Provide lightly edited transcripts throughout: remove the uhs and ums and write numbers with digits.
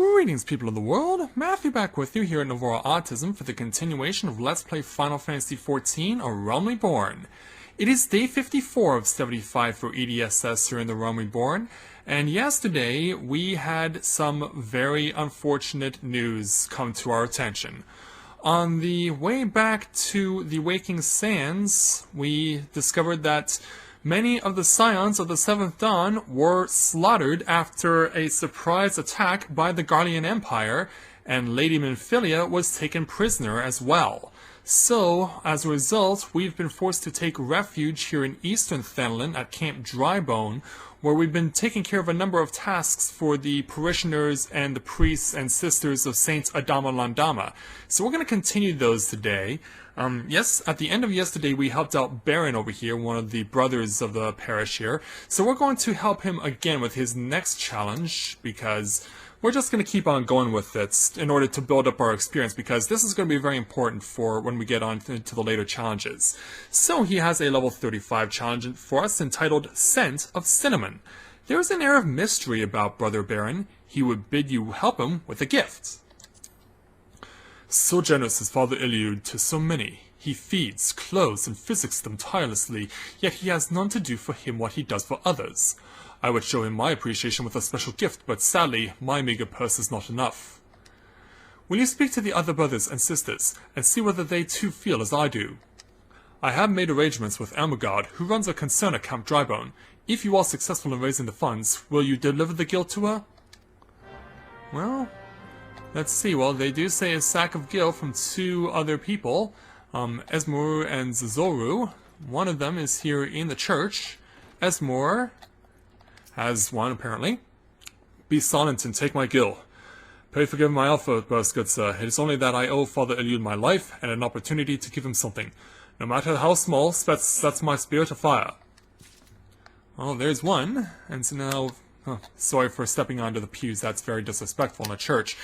Greetings, people of the world! Matthew back with you here at Novora Autism for the continuation of Let's Play Final Fantasy XIV, A Realm Reborn. It is day 54 of 75 for EDSS here in the Realm Reborn, and yesterday we had some very unfortunate news come to our attention. On the way back to the Waking Sands, we discovered that many of the Scions of the Seventh Dawn were slaughtered after a surprise attack by the Garlean Empire, and Lady Minfilia was taken prisoner as well. So, as a result, we've been forced to take refuge here in Eastern Thanalan at Camp Drybone, where we've been taking care of a number of tasks for the parishioners and the priests and sisters of Saint Adama Landama. So we're going to continue those today. Yes, at the end of yesterday we helped out Baron over here, one of the brothers of the parish here. So we're going to help him again with his next challenge, because we're just going to keep on going with it in order to build up our experience, because this is going to be very important for when we get on to the later challenges. So he has a level 35 challenge for us entitled Scent of Cinnamon. There is an air of mystery about Brother Baron. He would bid you help him with a gift. So generous is Father Iliud to so many. He feeds, clothes, and physics them tirelessly, yet he has none to do for him what he does for others. I would show him my appreciation with a special gift, but sadly, my meager purse is not enough. Will you speak to the other brothers and sisters, and see whether they too feel as I do? I have made arrangements with Ermengarde, who runs a concern at Camp Drybone. If you are successful in raising the funds, will you deliver the guild to her? Well, let's see. Well, they do say a sack of gil from two other people, Esmur and Zozoru. One of them is here in the church. Esmur has one, apparently. Be silent and take my gil. Pray forgive my outburst, good sir. It is only that I owe Father Iliud my life and an opportunity to give him something. No matter how small, sets my spirit afire. Oh, there's one. And so now... Oh, sorry for stepping onto the pews. That's very disrespectful in a church.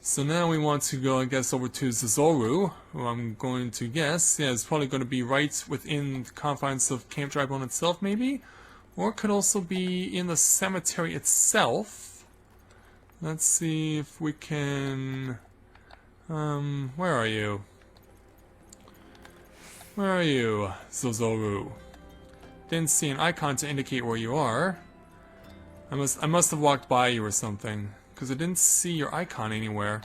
So now we want to go, I guess, over to Zozoru, who I'm going to guess, yeah, is probably going to be right within the confines of Camp Drybone itself, maybe? Or it could also be in the cemetery itself. Let's see if we can... where are you? Where are you, Zozoru? Didn't see an icon to indicate where you are. I must have walked by you or something, because I didn't see your icon anywhere.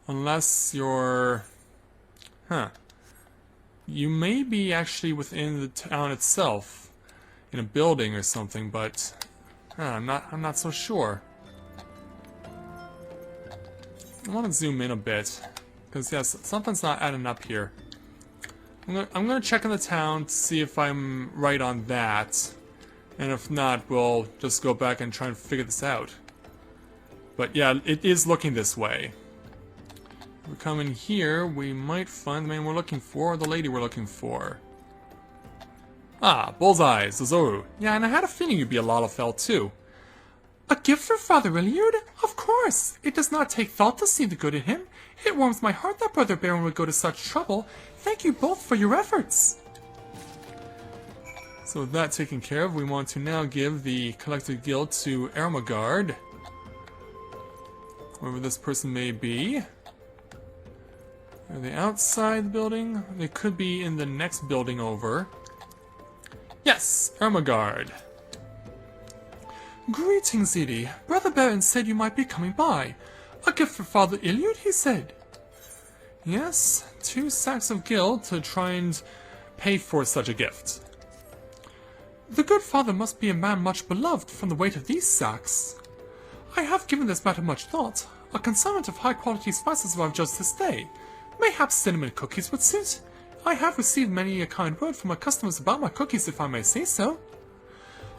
Unless you're... Huh. You may be actually within the town itself, in a building or something, but I'm not so sure. I want to zoom in a bit, because yes, something's not adding up here. I'm gonna check in the town to see if I'm right on that. And if not, we'll just go back and try and figure this out. But yeah, it is looking this way. If we come in here, we might find the man we're looking for, or the lady we're looking for. Ah, bullseye, Zozoru. Yeah, and I had a feeling you'd be a Lalafell too. A gift for Father Iliud? Of course! It does not take thought to see the good in him. It warms my heart that Brother Baron would go to such trouble. Thank you both for your efforts. So with that taken care of, we want to now give the collected guild to Ermengarde. Whoever this person may be. Are they outside the building? They could be in the next building over. Yes, Ermengarde. Greetings, Edie. Brother Baron said you might be coming by. A gift for Father Iliud, he said. Yes, 2 sacks of gil to try and pay for such a gift. The good father must be a man much beloved from the weight of these sacks. I have given this matter much thought. A consignment of high-quality spices arrived just this day. Mayhaps cinnamon cookies would suit. I have received many a kind word from my customers about my cookies, if I may say so.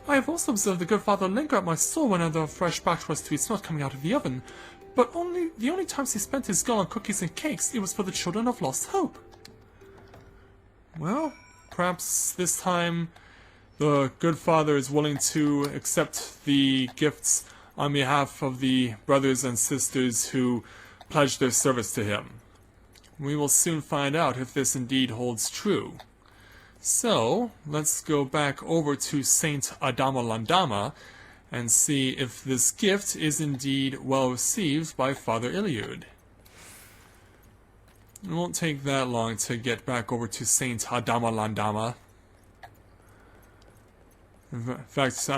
I have also observed the good father linger at my store whenever a fresh batch was to be smelt coming out of the oven, but the only times he spent his gil on cookies and cakes, it was for the children of lost hope. Well, perhaps this time the good father is willing to accept the gifts on behalf of the brothers and sisters who pledged their service to him. We will soon find out if this indeed holds true. So, let's go back over to Saint Adama Landama and see if this gift is indeed well received by Father Iliud. It won't take that long to get back over to Saint Adama Landama. In fact,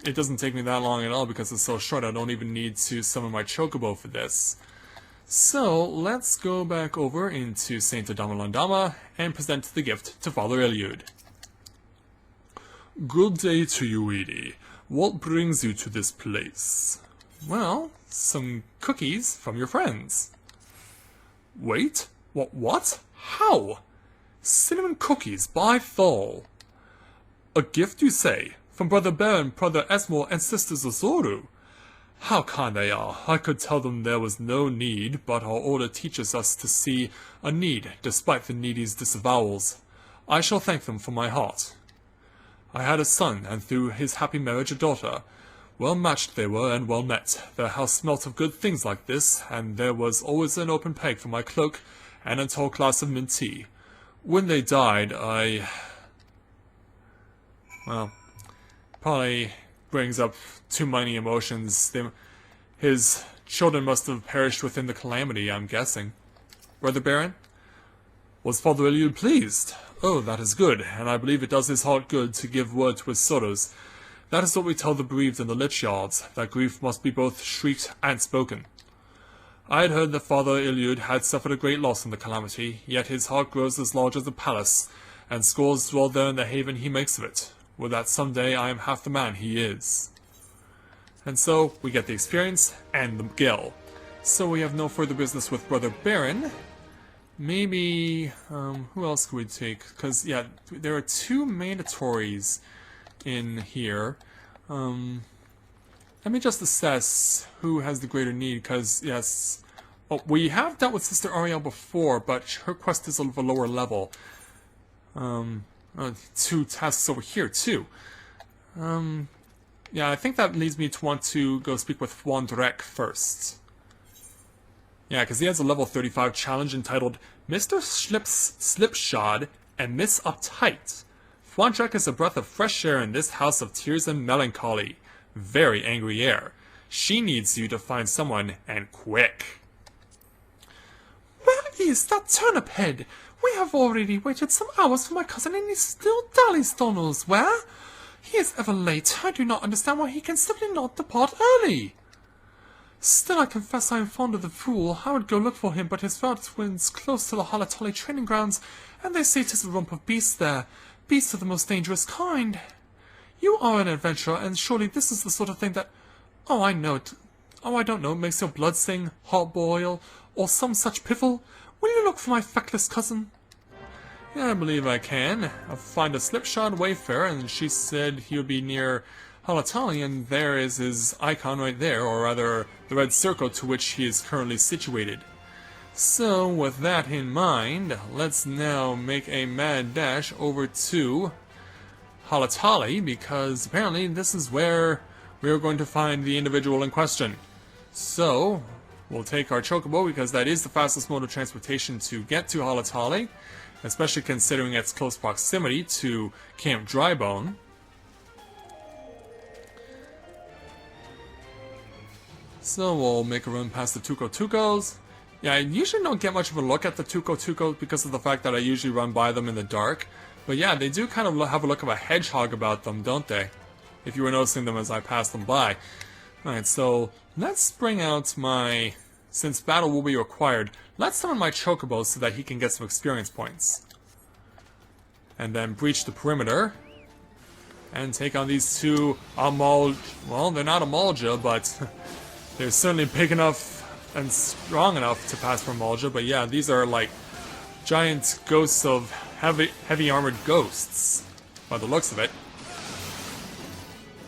it doesn't take me that long at all because it's so short. I don't even need to summon my Chocobo for this. So, let's go back over into Saint Adama Landama and present the gift to Father Iliud. Good day to you, Edie. What brings you to this place? Well, some cookies from your friends. Wait, what? How? Cinnamon cookies by Thal. A gift, you say? From Brother Baron, Brother Esmore, and Sister Zozoru? How kind they are. I could tell them there was no need, but our order teaches us to see a need, despite the needy's disavowals. I shall thank them from my heart. I had a son, and through his happy marriage a daughter. Well matched they were, and well met. Their house smelt of good things like this, and there was always an open peg for my cloak, and a tall glass of mint tea. When they died, well, probably brings up too many emotions. His children must have perished within the calamity, I'm guessing. Brother Baron? Was Father Iliud pleased? Oh, that is good, and I believe it does his heart good to give word to his sorrows. That is what we tell the bereaved in the lich yards, that grief must be both shrieked and spoken. I had heard that Father Iliud had suffered a great loss in the calamity, yet his heart grows as large as a palace, and scores dwell there in the haven he makes of it. Would that someday I am half the man he is. And so, we get the experience and the gil. So we have no further business with Brother Baron. Maybe, who else could we take? Because, yeah, there are two mandatories in here. Let me just assess who has the greater need, because, yes... Oh, we have dealt with Sister Ariel before, but her quest is of a lower level. Two tasks over here, too. Yeah, I think that leads me to want to go speak with Wandrek first. Yeah, because he has a level 35 challenge entitled Mr. Slipshod and Miss Uptight. Wandrek is a breath of fresh air in this house of tears and melancholy. Very angry air. She needs you to find someone, and quick. Where is that turnip head? We have already waited some hours for my cousin, and he still dallies knows where. He is ever late. I do not understand why he can simply not depart early. Still, I confess I am fond of the fool. I would go look for him, but his route wins close to the Halatali training grounds, and they say 'tis a rump of beasts there. Beasts of the most dangerous kind. You are an adventurer, and surely this is the sort of thing that... Oh, I know it. Oh, I don't know, makes your blood sing, heart boil, or some such piffle. Will you look for my feckless cousin? Yeah, I believe I can. I'll find a slipshod wayfarer, and she said he would be near Halatali, and there is his icon right there, or rather, the red circle to which he is currently situated. So, with that in mind, let's now make a mad dash over to Halatali, because apparently this is where we are going to find the individual in question. So, we'll take our Chocobo, because that is the fastest mode of transportation to get to Halatali, especially considering its close proximity to Camp Drybone. So we'll make a run past the Tuco-Tucos. Yeah, I usually don't get much of a look at the Tuco-Tucos because of the fact that I usually run by them in the dark. But yeah, they do kind of have a look of a hedgehog about them, don't they? If you were noticing them as I pass them by. Alright, so let's bring out my... Since battle will be required, let's summon my Chocobo so that he can get some experience points. And then breach the perimeter. And take on these two Amal... Well, they're not Amalja, but they're certainly big enough and strong enough to pass for Amalja. But yeah, these are like giant ghosts of heavy armored ghosts, by the looks of it.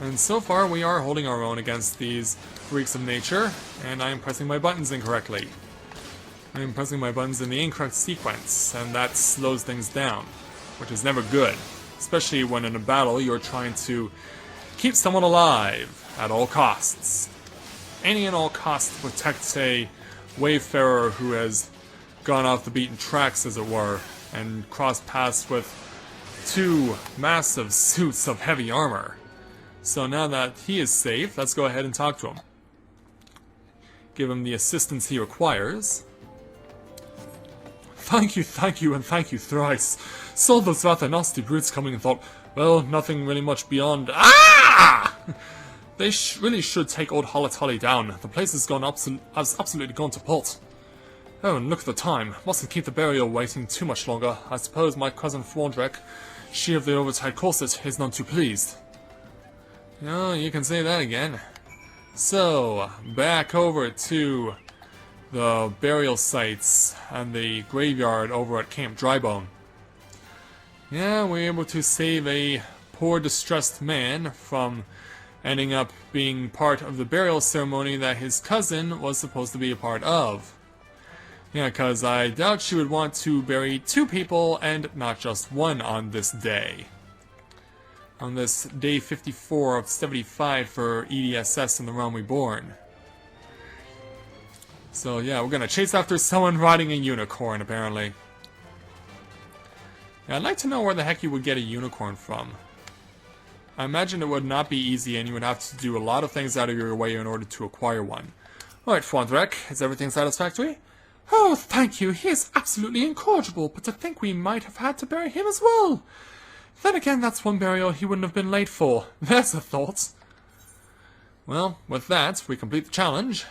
And so far, we are holding our own against these freaks of nature, and I am pressing my buttons incorrectly. I am pressing my buttons in the incorrect sequence, and that slows things down, which is never good, especially when in a battle you're trying to keep someone alive at all costs. Any and all costs to protect a wayfarer who has gone off the beaten tracks, as it were, and crossed paths with two massive suits of heavy armor. So now that he is safe, let's go ahead and talk to him. Give him the assistance he requires. Thank you, and thank you thrice. Saw those rather nasty brutes coming and thought, well, nothing really much beyond... Ah! They really should take old Holotolly down. The place has absolutely gone to pot. Oh, and look at the time. Mustn't keep the burial waiting too much longer. I suppose my cousin Fwandrek, she of the overtight corset, is none too pleased. Oh, you can say that again. So, back over to the burial sites and the graveyard over at Camp Drybone. Yeah, we're able to save a poor distressed man from ending up being part of the burial ceremony that his cousin was supposed to be a part of. Yeah, because I doubt she would want to bury 2 people and not just one on this day. On this day 54 of 75 for EDSS in the Realm Reborn. So yeah, we're gonna chase after someone riding a unicorn, apparently. Yeah, I'd like to know where the heck you would get a unicorn from. I imagine it would not be easy and you would have to do a lot of things out of your way in order to acquire one. Alright, Fwandrek, is everything satisfactory? Oh, thank you. He is absolutely incorrigible, but to think we might have had to bury him as well. Then again, that's one burial he wouldn't have been late for. There's a thought. Well, with that, we complete the challenge.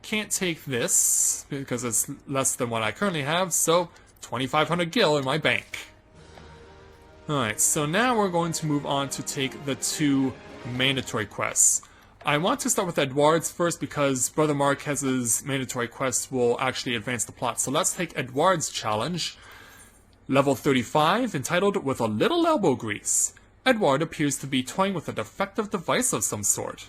Can't take this, because it's less than what I currently have, so 2,500 gil in my bank. Alright, so now we're going to move on to take the 2 mandatory quests. I want to start with Edouard's first because Brother Marquez's mandatory quests will actually advance the plot. So let's take Edouard's challenge. Level 35, entitled With a Little Elbow Grease. Edouard appears to be toying with a defective device of some sort.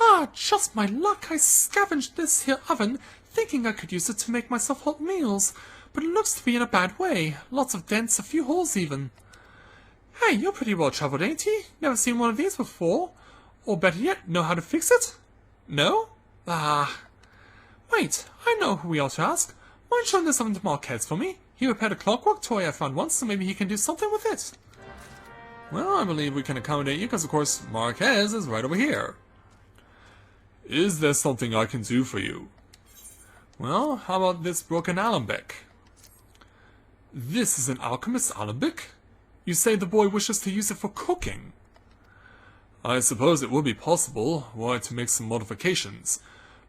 Ah, just my luck. I scavenged this here oven, thinking I could use it to make myself hot meals. But it looks to be in a bad way. Lots of dents, a few holes even. Hey, you're pretty well traveled, ain't you? Never seen one of these before. Or better yet, know how to fix it? No? Ah. Wait, I know who we ought to ask. Mind showing this oven to Marquez for me? He repaired a clockwork toy I found once, so maybe he can do something with it. Well, I believe we can accommodate you, because of course Marquez is right over here. Is there something I can do for you? Well, how about this broken alembic? This is an alchemist's alembic? You say the boy wishes to use it for cooking? I suppose it would be possible, were I to make some modifications,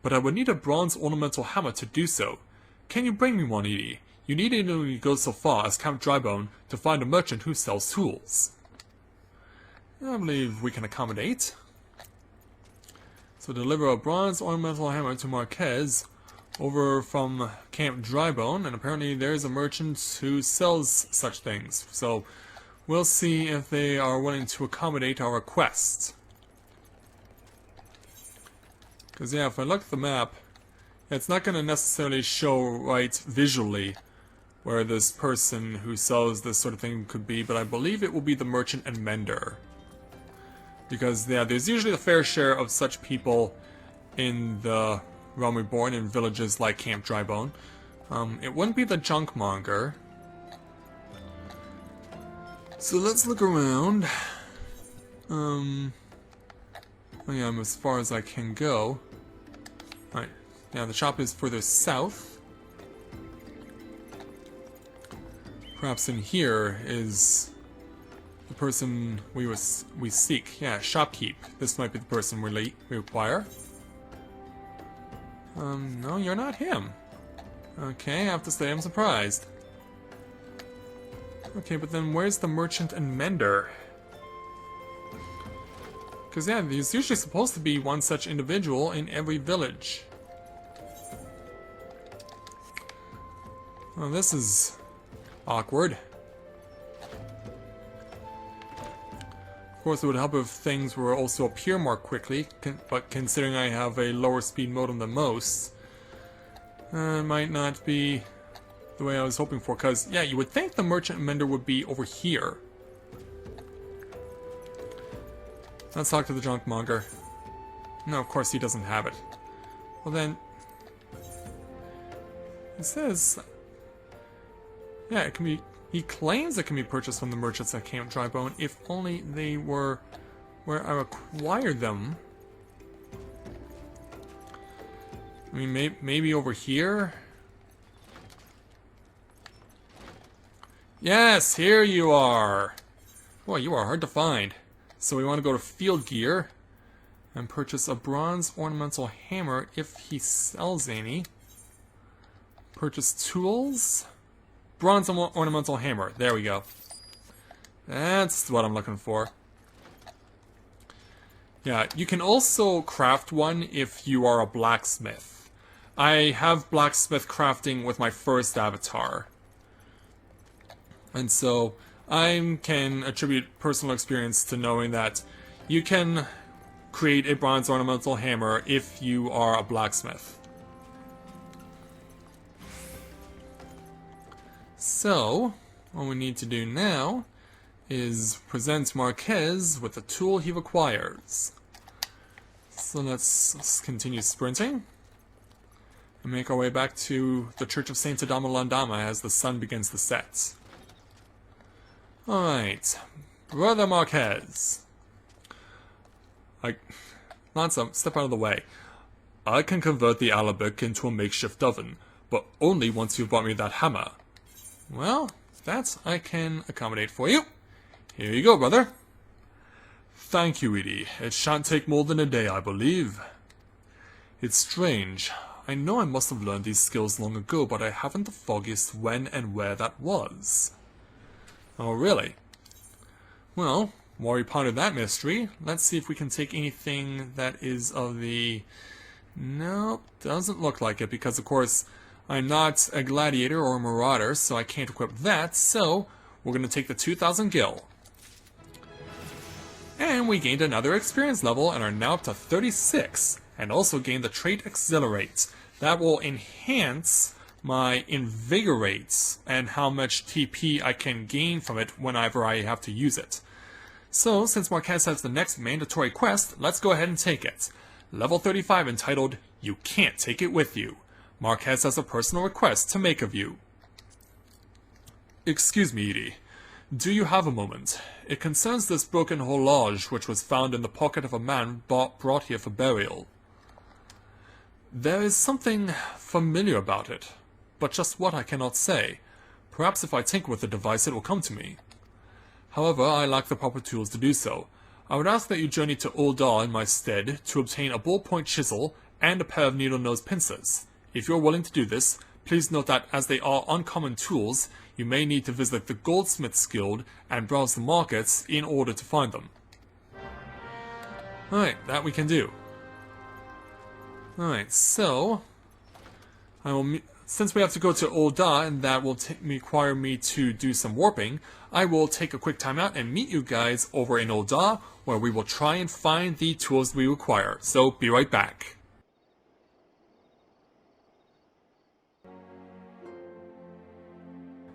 but I would need a bronze ornamental hammer to do so. Can you bring me one, Edie? You need to only go so far as Camp Drybone to find a merchant who sells tools. I believe we can accommodate. So deliver a bronze ornamental hammer to Marquez over from Camp Drybone, and apparently there's a merchant who sells such things. So we'll see if they are willing to accommodate our request. Because yeah, if I look at the map, it's not going to necessarily show right visually where this person who sells this sort of thing could be, but I believe it will be the merchant and mender. Because yeah, there's usually a fair share of such people in the Realm Reborn in villages like Camp Drybone. It wouldn't be the junkmonger. So let's look around. Oh yeah, I'm as far as I can go. Alright, yeah, the shop is further south. Perhaps in here is the person we seek. Yeah, shopkeep. This might be the person we require. No, you're not him. Okay, I have to say I'm surprised. Okay, but then where's the merchant and mender? Because yeah, there's usually supposed to be one such individual in every village. Well, this is awkward. Of course, it would help if things were also appear more quickly, but considering I have a lower speed modem than most, it might not be the way I was hoping for, because, yeah, you would think the merchant and mender would be over here. Let's talk to the junkmonger. No, of course he doesn't have it. Well then, it says, yeah, it can be He claims it can be purchased from the merchants at Camp Drybone if only they were where I acquired them. I mean, maybe over here? Yes, here you are! Boy, you are hard to find. So we want to go to Field Gear and purchase a bronze ornamental hammer if he sells any. Purchase tools. Bronze ornamental hammer. There we go. That's what I'm looking for. Yeah, you can also craft one if you are a blacksmith. I have blacksmith crafting with my first avatar. And so I can attribute personal experience to knowing that you can create a bronze ornamental hammer if you are a blacksmith. So, what we need to do now is present Marquez with the tool he requires. So let's continue sprinting and make our way back to the Church of Saint Adama Landama as the sun begins to set. Alright, Brother Marquez. Lanza, step out of the way. I can convert the Alabic into a makeshift oven, but only once you've brought me that hammer. Well, that I can accommodate for you. Here you go, brother. Thank you, Edie. It shan't take more than a day, I believe. It's strange. I know I must have learned these skills long ago, but I haven't the foggiest when and where that was. Oh, really? Well, while we ponder that mystery, let's see if we can take anything that is of the... Nope, doesn't look like it, because of course I'm not a gladiator or a marauder, so I can't equip that, so we're going to take the 2000 gil. And we gained another experience level and are now up to 36, and also gained the trait Exhilarate. That will enhance my Invigorate and how much TP I can gain from it whenever I have to use it. So, since Marquez has the next mandatory quest, let's go ahead and take it. Level 35 entitled, You Can't Take It With You. Marquez has a personal request to make of you. Excuse me, Edie. Do you have a moment? It concerns this broken horloge which was found in the pocket of a man brought here for burial. There is something familiar about it, but just what I cannot say. Perhaps if I tinker with the device it will come to me. However, I lack the proper tools to do so. I would ask that you journey to Uldar in my stead to obtain a ballpoint chisel and a pair of needle-nose pincers. If you are willing to do this, please note that as they are uncommon tools, you may need to visit the Goldsmith's Guild and browse the markets in order to find them. Alright, that we can do. Alright, so since we have to go to Ulda and that will require me to do some warping, I will take a quick time out and meet you guys over in Ulda, where we will try and find the tools we require. So, be right back.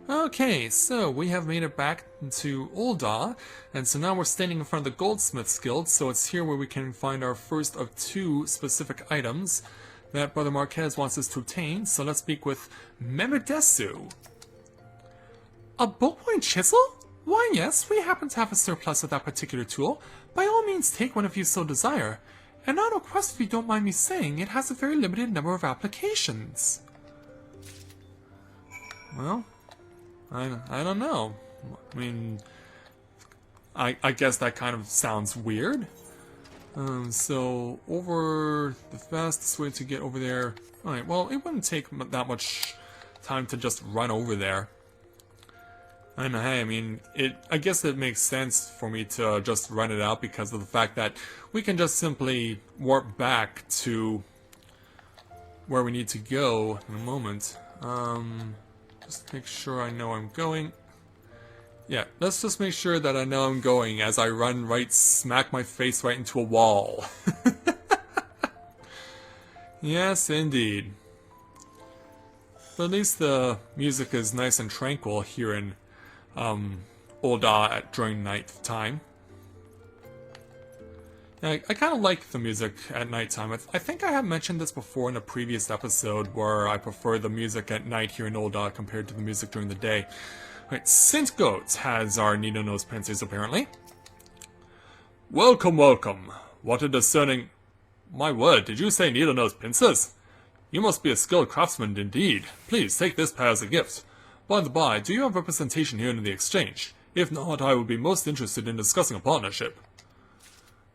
Okay, so we have made it back to Ulda, and so now we're standing in front of the Goldsmith's Guild, so it's here where we can find our first of two specific items that Brother Marquez wants us to obtain, so let's speak with Memedesu. A ballpoint chisel? Why yes, we happen to have a surplus of that particular tool. By all means take one if you so desire. And not a quest if you don't mind me saying, it has a very limited number of applications. Well, I don't know. I mean, I guess that kind of sounds weird. So, over the fastest way to get over there... Alright, well, it wouldn't take that much time to just run over there. And hey, I mean, I guess it makes sense for me to just run it out because of the fact that we can just simply warp back to where we need to go in a moment. Just make sure I know I'm going. Yeah, let's just make sure that I know I'm going as I run smack my face right into a wall. Yes, indeed. But at least the music is nice and tranquil here in Ulda during night time. I kind of like the music at nighttime. I think I have mentioned this before in a previous episode where I prefer the music at night here in Ulda compared to the music during the day. Right, Saint Goat has our needle-nose pincers, apparently. Welcome, welcome. What a discerning... My word, did you say needle-nose pincers? You must be a skilled craftsman indeed. Please, take this pair as a gift. By the by, do you have representation here in the exchange? If not, I would be most interested in discussing a partnership.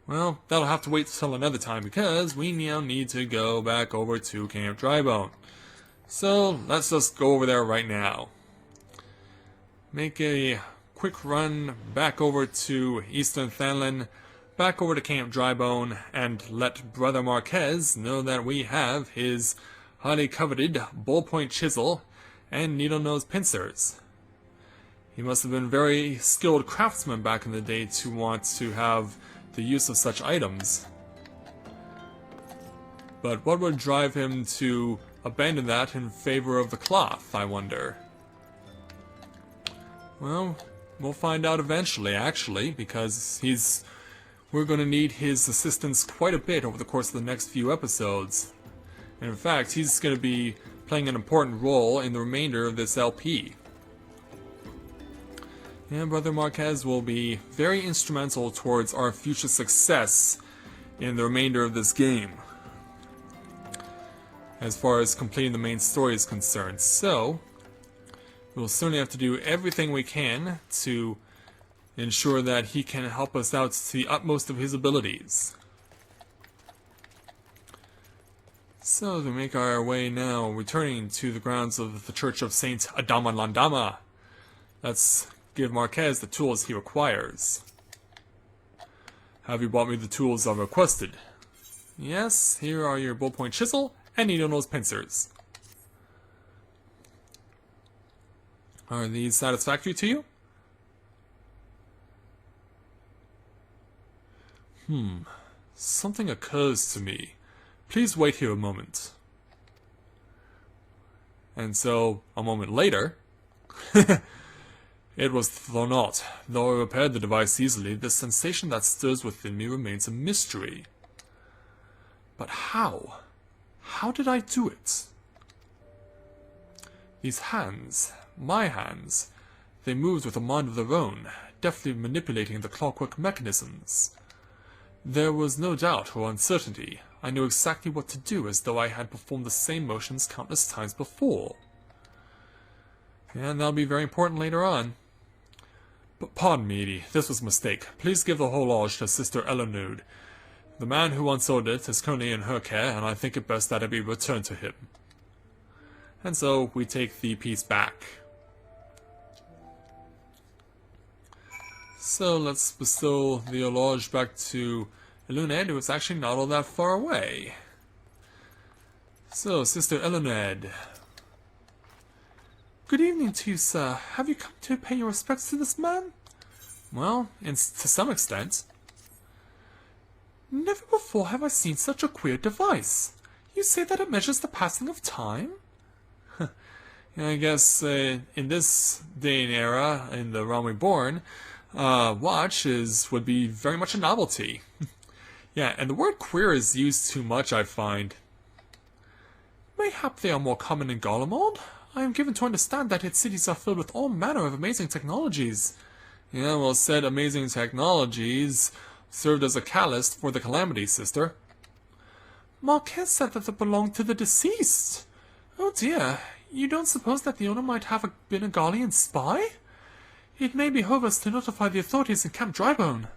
Well, that'll have to wait till another time because we now need to go back over to Camp Drybone. So, let's just go over there right now. Make a quick run back over to Eastern Thanlin, back over to Camp Drybone, and let Brother Marquez know that we have his highly coveted ballpoint chisel and needle-nose pincers. He must have been a very skilled craftsman back in the day to want to have the use of such items. But what would drive him to abandon that in favor of the cloth, I wonder? Well, we'll find out eventually, actually, because we're going to need his assistance quite a bit over the course of the next few episodes. And in fact, he's going to be playing an important role in the remainder of this LP. And Brother Marquez will be very instrumental towards our future success in the remainder of this game, as far as completing the main story is concerned. So, we'll certainly have to do everything we can to ensure that he can help us out to the utmost of his abilities. So, as we make our way now, returning to the grounds of the Church of Saint Adama Landama, let's give Marquez the tools he requires. Have you brought me the tools I've requested? Yes, here are your ballpoint chisel and needle-nose pincers. Are these satisfactory to you? Something occurs to me. Please wait here a moment. And so, a moment later... It was thrown out. Though I repaired the device easily, the sensation that stirs within me remains a mystery. But how? How did I do it? These hands, my hands, they moved with a mind of their own, deftly manipulating the clockwork mechanisms. There was no doubt or uncertainty. I knew exactly what to do, as though I had performed the same motions countless times before. And that'll be very important later on. But pardon me, Edie, this was a mistake. Please give the horloge to Sister Eleanor. The man who once owned it is currently in her care, and I think it best that it be returned to him. And so, we take the piece back. So, let's bestow the horloge back to Eluned, who is actually not all that far away. So, Sister Eleanor. Good evening to you, sir. Have you come to pay your respects to this man? Well, to some extent. Never before have I seen such a queer device. You say that it measures the passing of time? I guess in this day and era, in the realm Reborn, watch would be very much a novelty. Yeah, and the word queer is used too much, I find. Mayhap they are more common in Garlemald. I am given to understand that its cities are filled with all manner of amazing technologies. Yeah, well, said amazing technologies served as a catalyst for the calamity, sister. Marquez said that it belonged to the deceased. Oh dear, you don't suppose that the owner might have been a Garlean spy? It may behove us to notify the authorities in Camp Drybone.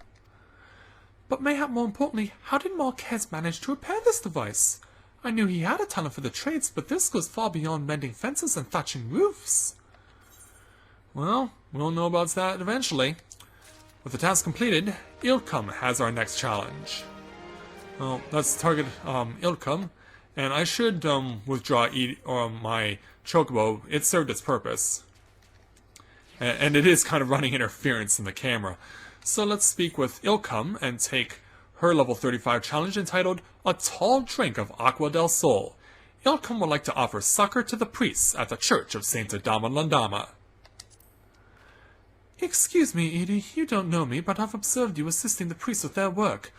But mayhap more importantly, how did Marquez manage to repair this device? I knew he had a talent for the trades, but this goes far beyond mending fences and thatching roofs. Well, we'll know about that eventually. With the task completed, Ilkum has our next challenge. Well, let's target Ilkum, and I should withdraw my chocobo. It served its purpose. And it is kind of running interference in the camera. So let's speak with Ilkum and take her level 35 challenge entitled A Tall Drink of Aqua del Sol. Ilkum would like to offer succor to the priests at the Church of Saint Adama Landama. Excuse me, Edie, you don't know me, but I've observed you assisting the priests with their work.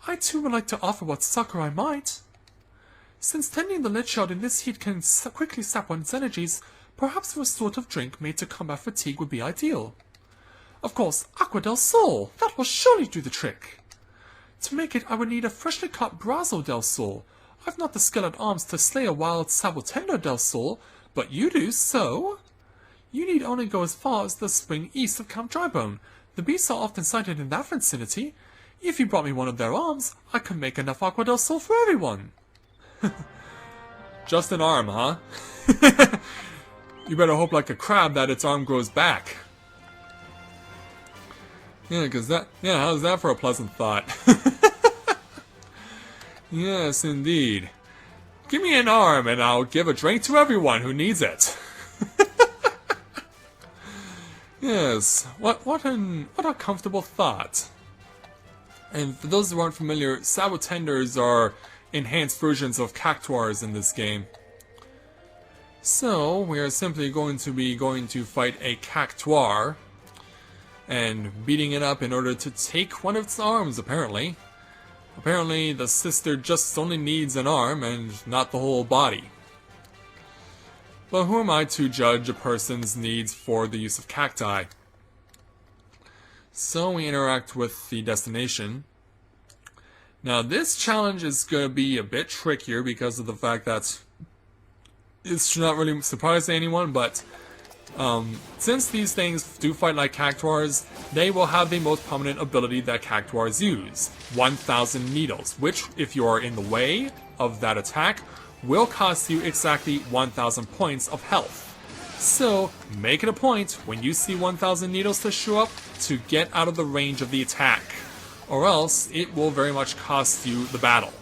I too would like to offer what succor I might. Since tending the lead shot in this heat can quickly sap one's energies, perhaps a restorative drink made to combat fatigue would be ideal. Of course, Aqua del Sol, that will surely do the trick. To make it, I would need a freshly caught Brazo del Sol. I've not the skill at arms to slay a wild Sabotendo del Sol, but you do, so... You need only go as far as the spring east of Camp Drybone. The beasts are often sighted in that vicinity. If you brought me one of their arms, I could make enough Aqua del Sol for everyone. Just an arm, huh? You better hope like a crab that its arm grows back. Yeah, how's that for a pleasant thought? Yes, indeed. Give me an arm and I'll give a drink to everyone who needs it. Yes, what a comfortable thought. And for those who aren't familiar, Sabotenders are enhanced versions of Cactuars in this game. So, we are simply going to fight a Cactuar and beating it up in order to take one of its arms, apparently. Apparently, the sister just only needs an arm and not the whole body. But who am I to judge a person's needs for the use of cacti? So we interact with the destination. Now this challenge is going to be a bit trickier because of the fact that it should not really surprise anyone, but since these things do fight like Cactuars, they will have the most prominent ability that Cactuars use, 1000 Needles, which, if you are in the way of that attack, will cost you exactly 1000 points of health. So, make it a point, when you see 1000 Needles to show up, to get out of the range of the attack, or else it will very much cost you the battle.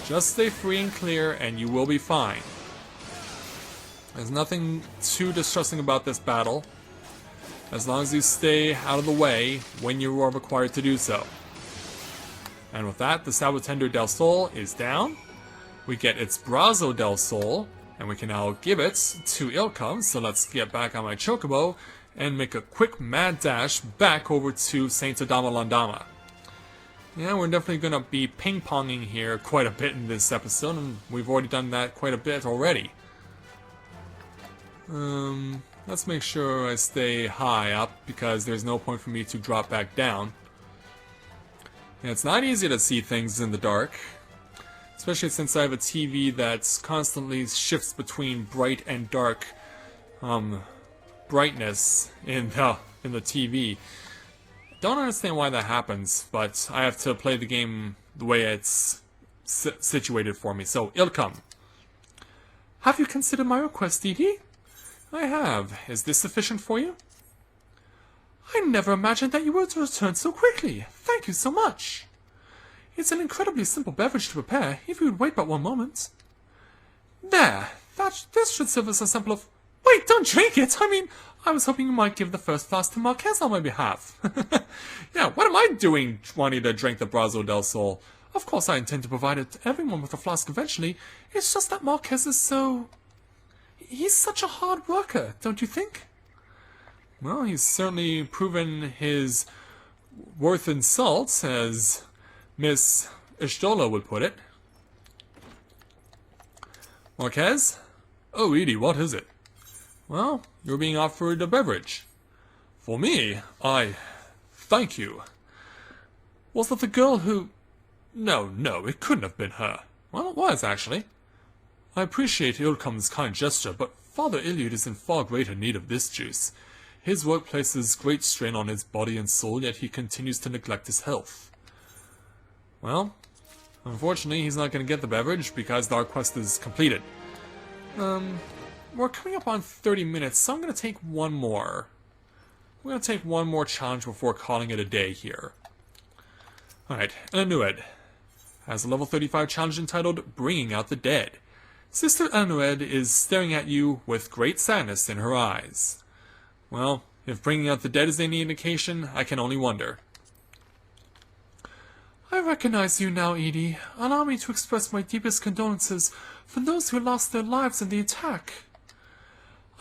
Just stay free and clear and you will be fine. There's nothing too distressing about this battle, as long as you stay out of the way when you are required to do so. And with that, the Sabotender del Sol is down. We get its Brazo del Sol, and we can now give it to Ilkum, so let's get back on my Chocobo and make a quick mad dash back over to Saint Adama Landama. Yeah, we're definitely going to be ping-ponging here quite a bit in this episode, and we've already done that quite a bit already. Let's make sure I stay high up, because there's no point for me to drop back down. Yeah, it's not easy to see things in the dark, especially since I have a TV that constantly shifts between bright and dark brightness in the TV. Don't understand why that happens, but I have to play the game the way it's situated for me. So, Ilkum. Have you considered my request, Edie? I have. Is this sufficient for you? I never imagined that you were to return so quickly. Thank you so much. It's an incredibly simple beverage to prepare, if you would wait but one moment. There. This should serve as a sample of... Wait, don't drink it! I mean, I was hoping you might give the first flask to Marquez on my behalf. Yeah, what am I doing wanting to drink the Brazo del Sol? Of course I intend to provide it to everyone with a flask eventually. It's just that Marquez is so... He's such a hard worker, don't you think? Well, he's certainly proven his worth in salt, as Miss Ishtola would put it. Marquez? Oh, Edie, what is it? Well, you're being offered a beverage. For me? Thank you. Was that the girl who... No, it couldn't have been her. Well, it was, actually. I appreciate Ilkum's kind gesture, but Father Iliad is in far greater need of this juice. His work places great strain on his body and soul, yet he continues to neglect his health. Well, unfortunately, he's not going to get the beverage because our quest is completed. We're coming up on 30 minutes, so I'm going to take one more. We're going to take one more challenge before calling it a day here. Alright, Anued has a level 35 challenge entitled Bringing Out the Dead. Sister Anued is staring at you with great sadness in her eyes. Well, if bringing out the dead is any indication, I can only wonder. I recognize you now, Edie. Allow me to express my deepest condolences for those who lost their lives in the attack.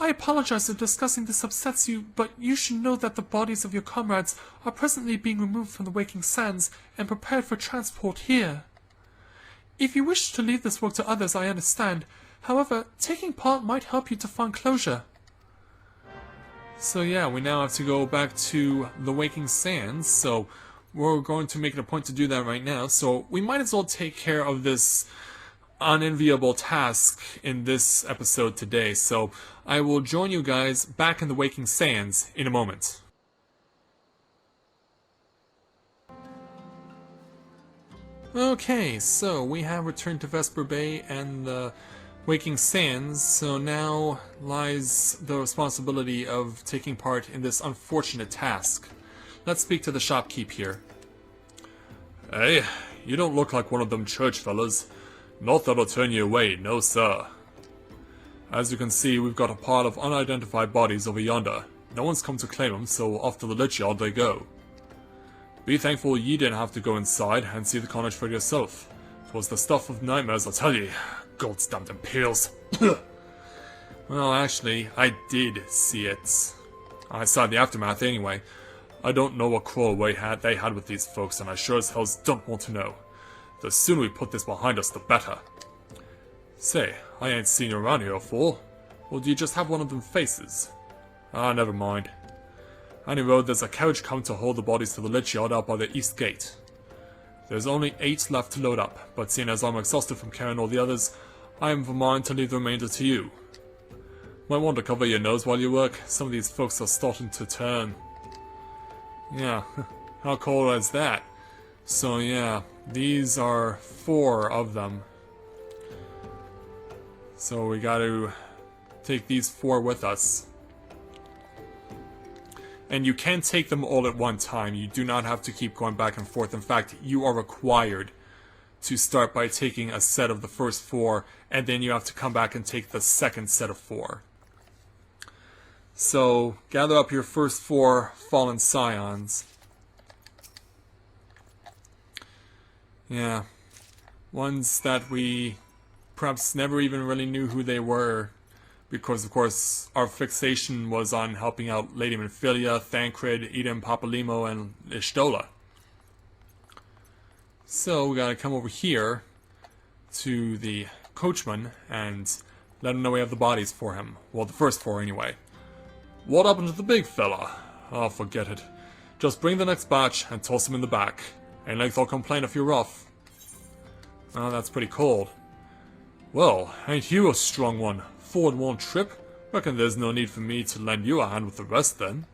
I apologize if discussing this upsets you, but you should know that the bodies of your comrades are presently being removed from the Waking Sands and prepared for transport here. If you wish to leave this work to others, I understand. However, taking part might help you to find closure. So yeah, we now have to go back to the Waking Sands, so we're going to make it a point to do that right now. So we might as well take care of this unenviable task in this episode today. So I will join you guys back in the Waking Sands in a moment. Okay, so we have returned to Vesper Bay and the Waking Sands, so now lies the responsibility of taking part in this unfortunate task. Let's speak to the shopkeep here. Hey, you don't look like one of them church fellas. Not that'll turn you away, no sir. As you can see, we've got a pile of unidentified bodies over yonder. No one's come to claim them, so off to the lich yard they go. Be thankful ye didn't have to go inside and see the carnage for yourself. 'Twas the stuff of nightmares, I tell ye. God's damned imperials. Well, actually, I did see it. I saw the aftermath anyway. I don't know what cruel way they had with these folks, and I sure as hell don't want to know. The sooner we put this behind us, the better. Say, I ain't seen you around here, fool. Or do you just have one of them faces? Ah, never mind. Any road, there's a carriage come to hold the bodies to the lich yard out by the east gate. There's only 8 left to load up, but seeing as I'm exhausted from carrying all the others, I am of a mind to leave the remainder to you. Might want to cover your nose while you work. Some of these folks are starting to turn. Yeah, how cool is that? So yeah, these are 4 of them. So we gotta take these 4 with us. And you can take them all at one time. You do not have to keep going back and forth. In fact, you are required to start by taking a set of the first 4, and then you have to come back and take the second set of 4. So, gather up your first 4 fallen scions. Yeah. Ones that we perhaps never even really knew who they were. Because, of course, our fixation was on helping out Lady Minfilia, Thancred, Eden Papalimo, and Ishtola. So we gotta come over here to the coachman and let him know we have the bodies for him. Well, the first 4 anyway. What happened to the big fella? Oh, forget it. Just bring the next batch and toss him in the back. Ain't like they'll complain if you're rough. Oh, that's pretty cold. Well, ain't you a strong one? 4 in one trip? Reckon there's no need for me to lend you a hand with the rest then.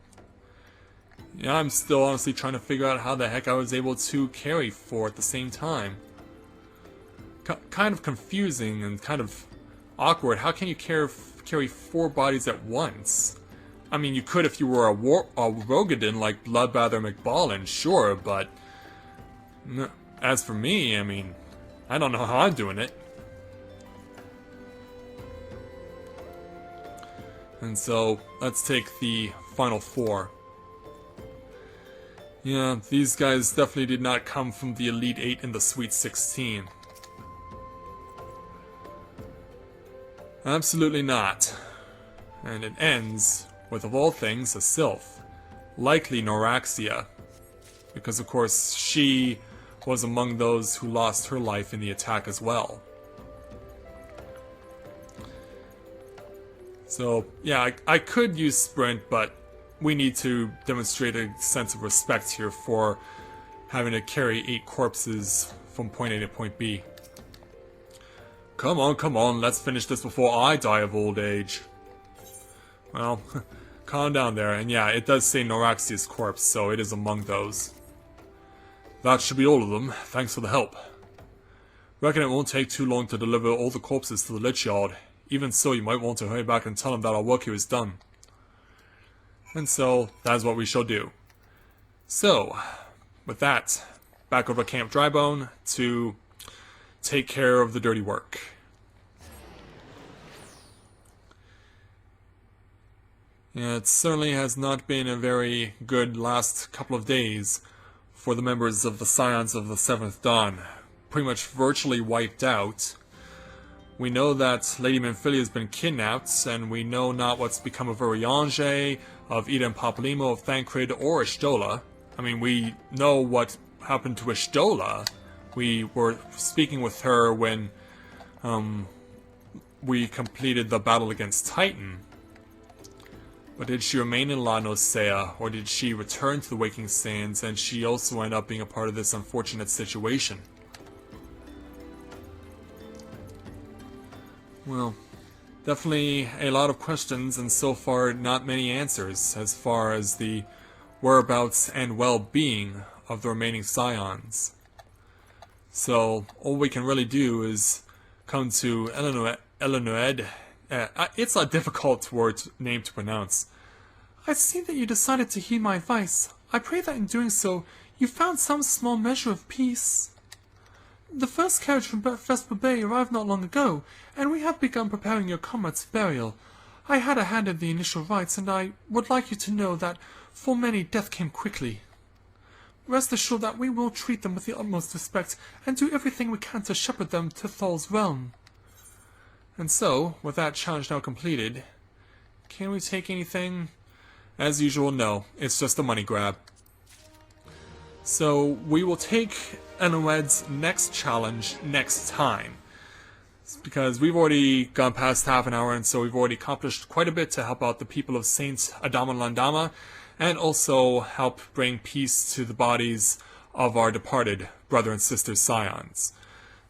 Yeah, I'm still honestly trying to figure out how the heck I was able to carry 4 at the same time. Kind of confusing and kind of awkward. How can you carry 4 bodies at once? I mean, you could if you were a Rogadin like Bloodbath or McBallin, sure, but as for me, I mean, I don't know how I'm doing it. And so, let's take the final 4. Yeah, these guys definitely did not come from the Elite 8 and the Sweet 16. Absolutely not. And it ends with, of all things, a sylph. Likely Noraxia. Because, of course, she was among those who lost her life in the attack as well. So, yeah, I could use Sprint, but we need to demonstrate a sense of respect here for having to carry 8 corpses from point A to point B. Come on, let's finish this before I die of old age. Well, calm down there, and yeah, it does say Noraxia's corpse, so it is among those. That should be all of them, thanks for the help. Reckon it won't take too long to deliver all the corpses to the lich yard. Even so, you might want to hurry back and tell him that our work here is done. And so, that is what we shall do. So, with that, back over to Camp Drybone to take care of the dirty work. Yeah, it certainly has not been a very good last couple of days for the members of the Scions of the 7th Dawn. Pretty much virtually wiped out. We know that Lady Minfilia has been kidnapped, and we know not what's become of Urianger, of Eden Papalimo, of Thancred, or Ishtola. I mean, we know what happened to Ishtola We were speaking with her when we completed the battle against Titan. But did she remain in La Nosea, or did she return to the Waking Sands, and she also end up being a part of this unfortunate situation? Well, definitely a lot of questions, and so far not many answers as far as the whereabouts and well-being of the remaining Scions. So, all we can really do is come to Elenoed. It's a difficult name to pronounce. I see that you decided to heed my advice. I pray that in doing so, you found some small measure of peace. The first carriage from Vesper Bay arrived not long ago, and we have begun preparing your comrade's burial. I had a hand in the initial rites, and I would like you to know that for many death came quickly. Rest assured that we will treat them with the utmost respect, and do everything we can to shepherd them to Thal's realm. And so, with that challenge now completed, can we take anything? As usual, no. It's just a money grab. So, we will take Enoed's next challenge next time. Because we've already gone past half an hour, and so we've already accomplished quite a bit to help out the people of Saint Adama and Landama, and also help bring peace to the bodies of our departed brother and sister Scions.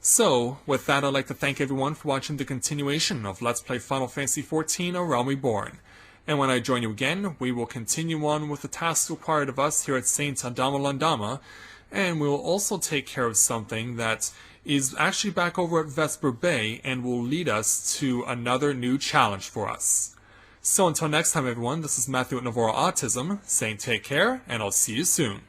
So, with that, I'd like to thank everyone for watching the continuation of Let's Play Final Fantasy XIV: A Realm Reborn. And when I join you again, we will continue on with the tasks required of us here at Saint Adama Landama, and we will also take care of something that is actually back over at Vesper Bay and will lead us to another new challenge for us. So until next time, everyone, this is Matthew at Navarro Autism, saying take care, and I'll see you soon.